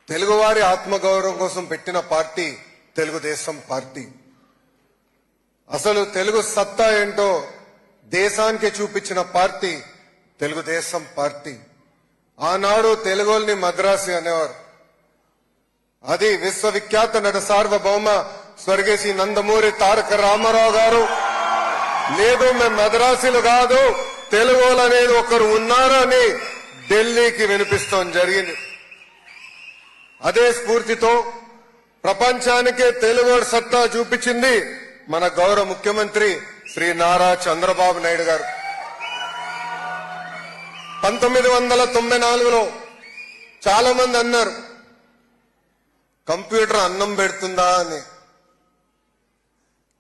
తెలుగువారి ఆత్మగౌరవం కోసం పెట్టిన పార్టీ తెలుగుదేశం పార్టీ. అసలు తెలుగు సత్తా ఏంటో దేశానికి చూపించిన పార్టీ తెలుగుదేశం పార్టీ. ఆనాడు తెలుగోల్ని మద్రాసి అనేవారు. అది విశ్వవిఖ్యాత నట సార్వభౌమ స్వర్గీయ నందమూరి తారక రామారావు గారు లేదు మేము మద్రాసీలు కాదు తెలుగోలు అనేది ఒకరు ఉన్నారని ఢిల్లీకి వినిపిస్తాం జరిగింది. అదే స్ఫూర్తితో ప్రపంచానికే తెలుగు సత్తా చూపించింది మన గౌరవ ముఖ్యమంత్రి శ్రీ నారా చంద్రబాబు నాయుడు గారు. 1994లో చాలా మంది అన్నారు కంప్యూటర్ అన్నం పెడుతుందా అని.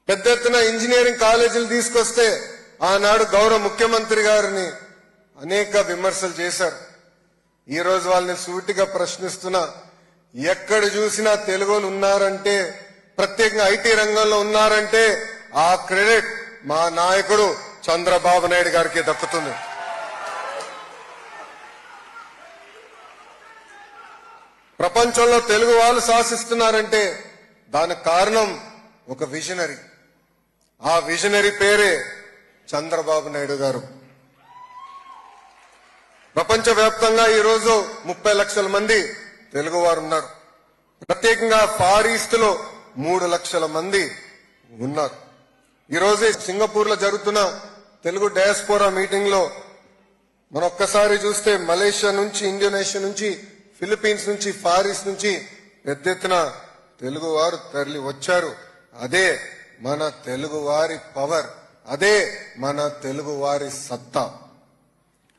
పెద్ద ఎత్తున ఇంజనీరింగ్ కాలేజీలు తీసుకొస్తే ఆనాడు గౌరవ ముఖ్యమంత్రి గారిని అనేక విమర్శలు చేశారు. ఈ రోజు వాళ్ళని సూటిగా ప్రశ్నిస్తున్నా, ఎక్కడ చూసినా తెలుగులు ఉన్నారంటే, ప్రత్యేకంగా ఐటీ రంగంలో ఉన్నారంటే ఆ క్రెడిట్ మా నాయకుడు చంద్రబాబు నాయుడు గారికి దక్కుతుంది. ప్రపంచంలో తెలుగు వాళ్ళు శాసిస్తున్నారంటే దానికి కారణం ఒక విజనరీ. ఆ విజనరీ పేరే చంద్రబాబు నాయుడు గారు. ప్రపంచవ్యాప్తంగా ఈరోజు 30 లక్షల మంది తెలుగువారు ఉన్నారు. ప్రత్యేకంగా ఫార్ ఈస్ట్ లో 3 లక్షల మంది ఉన్నారు. ఈరోజు సింగపూర్ లో జరుగుతున్న తెలుగు డయాస్పోరా మీటింగ్ లో మనం ఒక్కసారి చూస్తే మలేషియా నుంచి, ఇండోనేషియా నుంచి, ఫిలిప్పీన్స్ నుంచి, ఫార్ ఈస్ట్ నుంచి పెద్ద ఎత్తున తెలుగువారు తరలి వచ్చారు. అదే మన తెలుగువారి పవర్, అదే మన తెలుగువారి సత్తా.